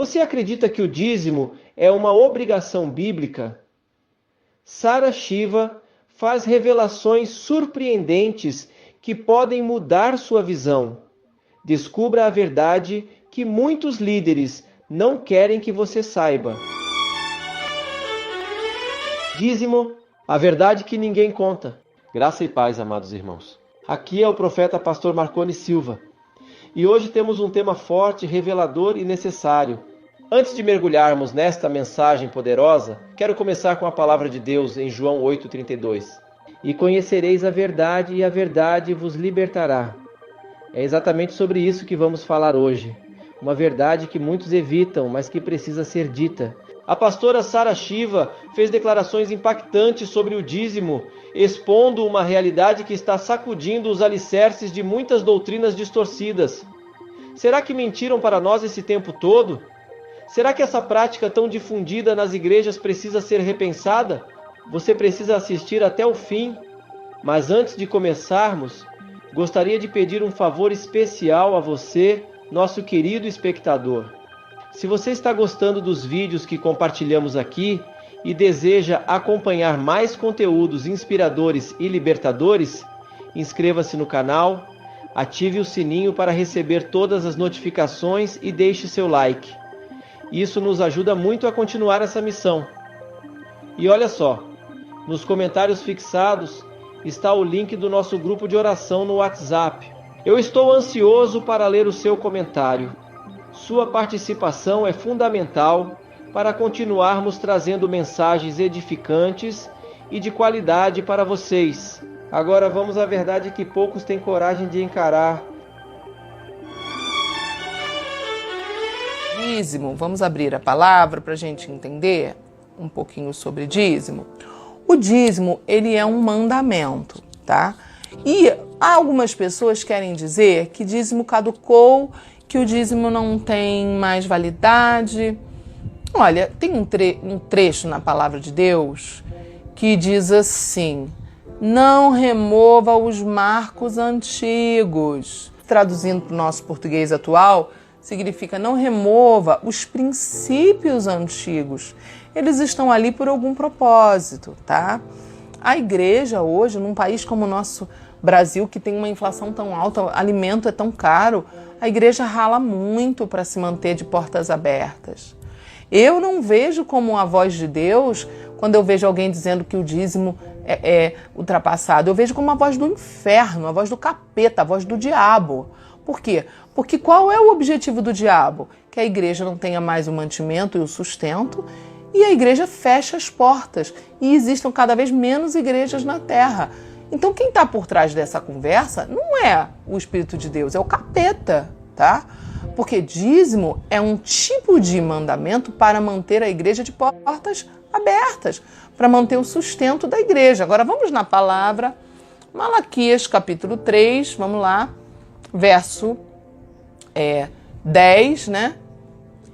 Você acredita que o dízimo é uma obrigação bíblica? Sara Shiva faz revelações surpreendentes que podem mudar sua visão. Descubra a verdade que muitos líderes não querem que você saiba. Dízimo, a verdade que ninguém conta. Graça e paz, amados irmãos. Aqui é o profeta pastor Marconi Silva. E hoje temos um tema forte, revelador e necessário. Antes de mergulharmos nesta mensagem poderosa, quero começar com a palavra de Deus em João 8,32. E conhecereis a verdade, e a verdade vos libertará. É exatamente sobre isso que vamos falar hoje. Uma verdade que muitos evitam, mas que precisa ser dita. A pastora Sara Shiva fez declarações impactantes sobre o dízimo, expondo uma realidade que está sacudindo os alicerces de muitas doutrinas distorcidas. Será que mentiram para nós esse tempo todo? Será que essa prática tão difundida nas igrejas precisa ser repensada? Você precisa assistir até o fim. Mas antes de começarmos, gostaria de pedir um favor especial a você, nosso querido espectador. Se você está gostando dos vídeos que compartilhamos aqui e deseja acompanhar mais conteúdos inspiradores e libertadores, inscreva-se no canal, ative o sininho para receber todas as notificações e deixe seu like. Isso nos ajuda muito a continuar essa missão. E olha só, nos comentários fixados está o link do nosso grupo de oração no WhatsApp. Eu estou ansioso para ler o seu comentário. Sua participação é fundamental para continuarmos trazendo mensagens edificantes e de qualidade para vocês. Agora vamos à verdade que poucos têm coragem de encarar. Dízimo, vamos abrir a palavra para a gente entender um pouquinho sobre dízimo. O dízimo, ele é um mandamento, tá? E algumas pessoas querem dizer que dízimo caducou, que o dízimo não tem mais validade. Olha, tem um trecho na palavra de Deus que diz assim: não remova os marcos antigos. Traduzindo para o nosso português atual, significa não remova os princípios antigos. Eles estão ali por algum propósito, tá? A igreja hoje, num país como o nosso Brasil, que tem uma inflação tão alta, alimento é tão caro, a igreja rala muito para se manter de portas abertas. Eu não vejo como a voz de Deus quando eu vejo alguém dizendo que o dízimo é ultrapassado. Eu vejo como a voz do inferno, a voz do capeta, a voz do diabo. Por quê? Porque qual é o objetivo do diabo? Que a igreja não tenha mais o mantimento e o sustento e a igreja feche as portas e existam cada vez menos igrejas na terra. Então quem está por trás dessa conversa não é o Espírito de Deus, é o capeta, tá? Porque dízimo é um tipo de mandamento para manter a igreja de portas abertas, para manter o sustento da igreja. Agora vamos na palavra, Malaquias capítulo 3, vamos lá, verso 10, né?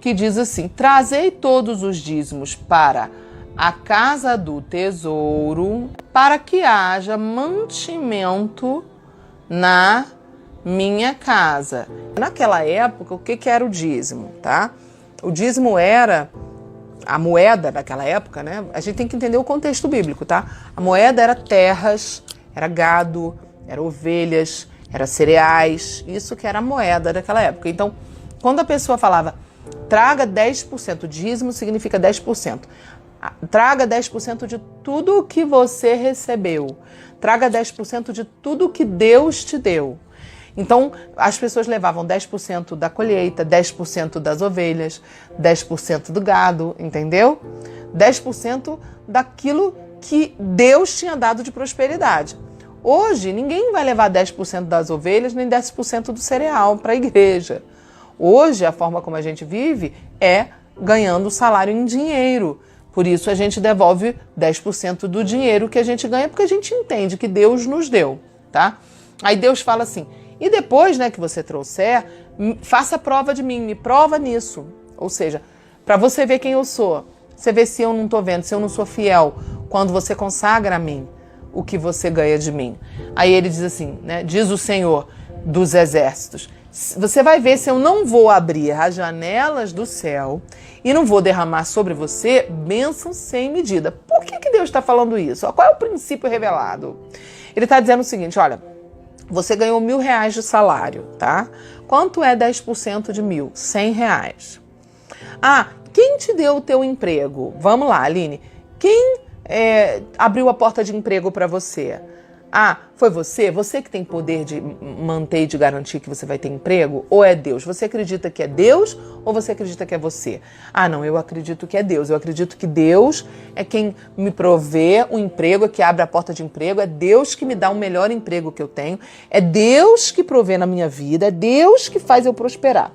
Que diz assim: trazei todos os dízimos para a casa do tesouro, para que haja mantimento na minha casa. Naquela época, o que era o dízimo, tá? O dízimo era a moeda daquela época, né? A gente tem que entender o contexto bíblico, tá? A moeda era terras, era gado, era ovelhas, era cereais, isso que era a moeda daquela época. Então, quando a pessoa falava traga 10%, dízimo significa 10%. Traga 10% de tudo o que você recebeu. Traga 10% de tudo que Deus te deu. Então, as pessoas levavam 10% da colheita, 10% das ovelhas, 10% do gado, entendeu? 10% daquilo que Deus tinha dado de prosperidade. Hoje, ninguém vai levar 10% das ovelhas, nem 10% do cereal para a igreja. Hoje, a forma como a gente vive é ganhando o salário em dinheiro. Por isso, a gente devolve 10% do dinheiro que a gente ganha, porque a gente entende que Deus nos deu, tá? Aí Deus fala assim: e depois, né, que você trouxer, faça prova de mim, me prova nisso. Ou seja, para você ver quem eu sou. Você vê se eu não estou vendo, se eu não sou fiel, quando você consagra a mim o que você ganha de mim. Aí ele diz assim, né? Diz o Senhor dos Exércitos: Você vai ver se eu não vou abrir as janelas do céu e não vou derramar sobre você bênção sem medida. Por que Deus está falando isso? Qual é o princípio revelado? Ele está dizendo o seguinte, olha, você ganhou R$1.000 de salário, tá? Quanto é 10% de 1.000? R$100. Quem te deu o teu emprego? Vamos lá, Aline. Quem abriu a porta de emprego para você? Foi você? Você que tem poder de manter e de garantir que você vai ter emprego? Ou é Deus? Você acredita que é Deus ou você acredita que é você? Não, eu acredito que é Deus. Eu acredito que Deus é quem me provê o emprego, é que abre a porta de emprego, é Deus que me dá o melhor emprego que eu tenho, é Deus que provê na minha vida, é Deus que faz eu prosperar.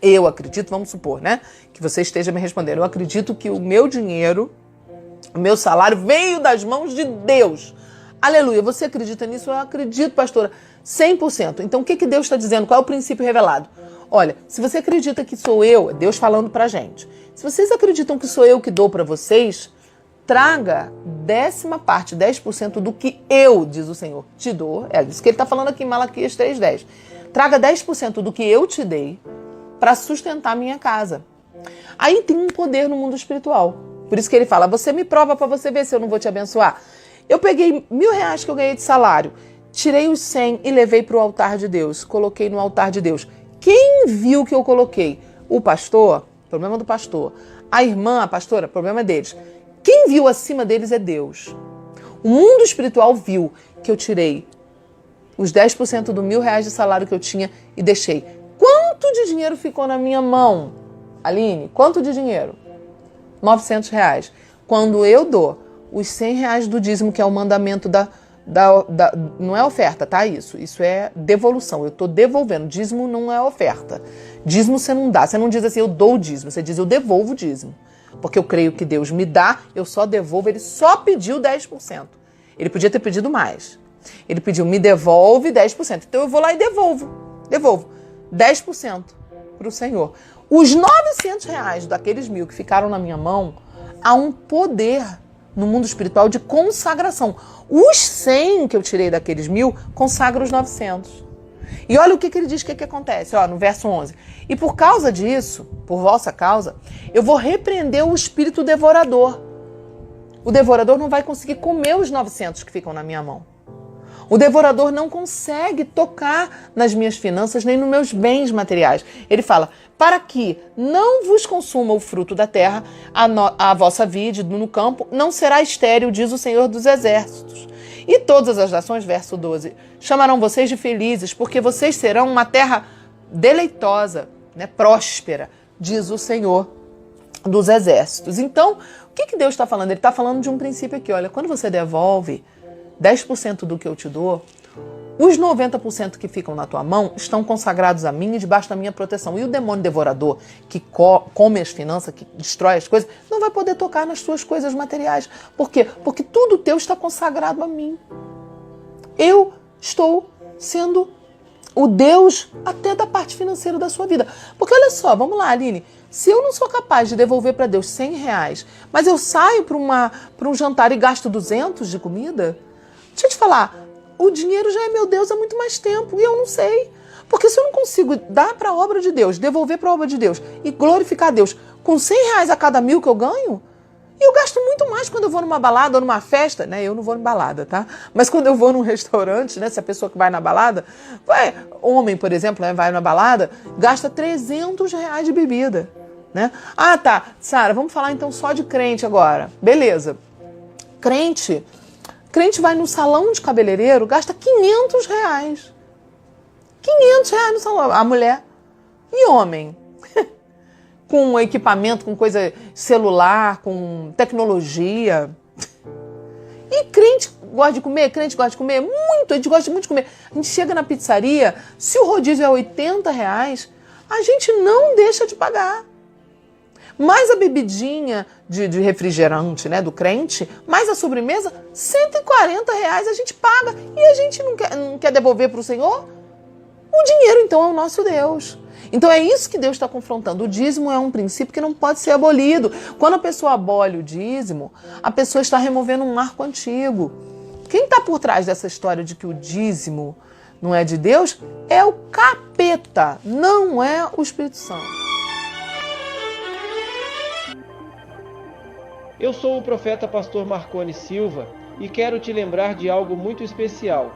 Eu acredito, vamos supor, né, que você esteja me respondendo, eu acredito que o meu dinheiro, o meu salário veio das mãos de Deus. Aleluia, você acredita nisso? Eu acredito, pastora, 100%. Então, o que Deus está dizendo? Qual é o princípio revelado? Olha, se você acredita que sou eu, é Deus falando pra gente. Se vocês acreditam que sou eu que dou para vocês, traga 10% 10% do que eu, diz o Senhor, te dou. É isso que ele está falando aqui em Malaquias 3:10. Traga 10% do que eu te dei para sustentar a minha casa. Aí tem um poder no mundo espiritual. Por isso que ele fala, você me prova para você ver se eu não vou te abençoar. Eu peguei R$1.000 que eu ganhei de salário, tirei os 100 e levei para o altar de Deus, coloquei no altar de Deus. Quem viu que eu coloquei? O pastor, problema do pastor. A irmã, a pastora, problema deles. Quem viu acima deles é Deus. O mundo espiritual viu que eu tirei os 10% do R$1.000 de salário que eu tinha e deixei. Quanto de dinheiro ficou na minha mão? Aline, quanto de dinheiro? R$900. Quando eu dou os R$100 do dízimo, que é o mandamento não é oferta, tá? Isso é devolução. Eu estou devolvendo. Dízimo não é oferta. Dízimo você não dá. Você não diz assim, eu dou o dízimo. Você diz, eu devolvo o dízimo. Porque eu creio que Deus me dá, eu só devolvo. Ele só pediu 10%. Ele podia ter pedido mais. Ele pediu, me devolve 10%. Então eu vou lá e devolvo. Devolvo 10% para o Senhor. Os R$900 daqueles 1.000 que ficaram na minha mão, há um poder no mundo espiritual de consagração. Os 100 que eu tirei daqueles 1.000 consagram os 900. E olha o que ele diz, que acontece, no verso 11. E por causa disso, por vossa causa, eu vou repreender o espírito devorador. O devorador não vai conseguir comer os 900 que ficam na minha mão. O devorador não consegue tocar nas minhas finanças nem nos meus bens materiais. Ele fala, para que não vos consuma o fruto da terra, a vossa vide no campo não será estéril, diz o Senhor dos Exércitos. E todas as nações, verso 12, chamarão vocês de felizes, porque vocês serão uma terra deleitosa, próspera, diz o Senhor dos Exércitos. Então, o que Deus está falando? Ele está falando de um princípio aqui, olha, quando você devolve 10% do que eu te dou, os 90% que ficam na tua mão estão consagrados a mim e debaixo da minha proteção. E o demônio devorador, que come as finanças, que destrói as coisas, não vai poder tocar nas tuas coisas materiais. Por quê? Porque tudo teu está consagrado a mim. Eu estou sendo o Deus até da parte financeira da sua vida. Porque olha só, vamos lá, Aline, se eu não sou capaz de devolver para Deus R$100, mas eu saio para um jantar e gasto 200 de comida, deixa eu te falar, o dinheiro já é meu Deus há muito mais tempo e eu não sei. Porque se eu não consigo dar para a obra de Deus, devolver para a obra de Deus e glorificar a Deus com R$100 a cada 1.000 que eu ganho, e eu gasto muito mais quando eu vou numa balada ou numa festa, Eu não vou em balada, tá? Mas quando eu vou num restaurante, se a pessoa que vai na balada, homem, por exemplo, vai na balada, gasta R$300 de bebida, tá, Sara, vamos falar então só de crente agora. Beleza. Crente vai no salão de cabeleireiro, gasta R$500. R$500 no salão. A mulher. E homem? Com equipamento, com coisa celular, com tecnologia. E crente gosta de comer? Crente gosta de comer? Muito, a gente gosta muito de comer. A gente chega na pizzaria, se o rodízio é R$80, a gente não deixa de pagar. Mais a bebidinha de refrigerante, do crente, mais a sobremesa, R$140 a gente paga. E a gente não quer devolver para o Senhor? O dinheiro, então, é o nosso Deus. Então é isso que Deus está confrontando. O dízimo é um princípio que não pode ser abolido. Quando a pessoa abole o dízimo, a pessoa está removendo um marco antigo. Quem está por trás dessa história de que o dízimo não é de Deus, é o capeta, não é o Espírito Santo. Eu sou o profeta pastor Marconi Silva e quero te lembrar de algo muito especial.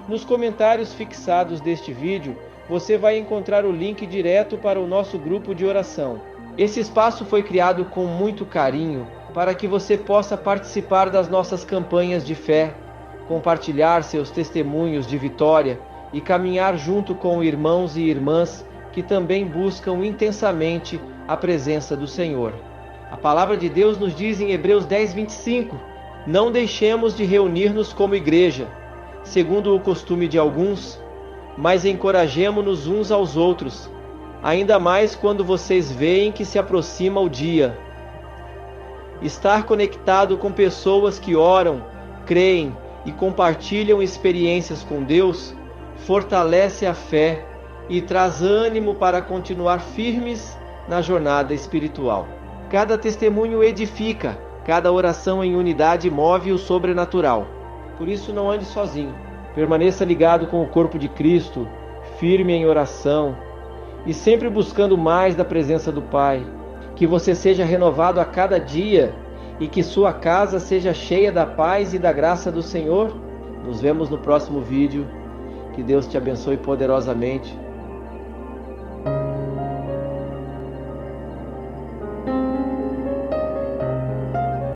Nos comentários fixados deste vídeo, você vai encontrar o link direto para o nosso grupo de oração. Esse espaço foi criado com muito carinho para que você possa participar das nossas campanhas de fé, compartilhar seus testemunhos de vitória e caminhar junto com irmãos e irmãs que também buscam intensamente a presença do Senhor. A palavra de Deus nos diz em Hebreus 10:25: não deixemos de reunir-nos como igreja, segundo o costume de alguns, mas encorajemo-nos uns aos outros, ainda mais quando vocês veem que se aproxima o dia. Estar conectado com pessoas que oram, creem e compartilham experiências com Deus fortalece a fé e traz ânimo para continuar firmes na jornada espiritual. Cada testemunho edifica, cada oração em unidade move o sobrenatural. Por isso não ande sozinho. Permaneça ligado com o corpo de Cristo, firme em oração e sempre buscando mais da presença do Pai. Que você seja renovado a cada dia e que sua casa seja cheia da paz e da graça do Senhor. Nos vemos no próximo vídeo. Que Deus te abençoe poderosamente.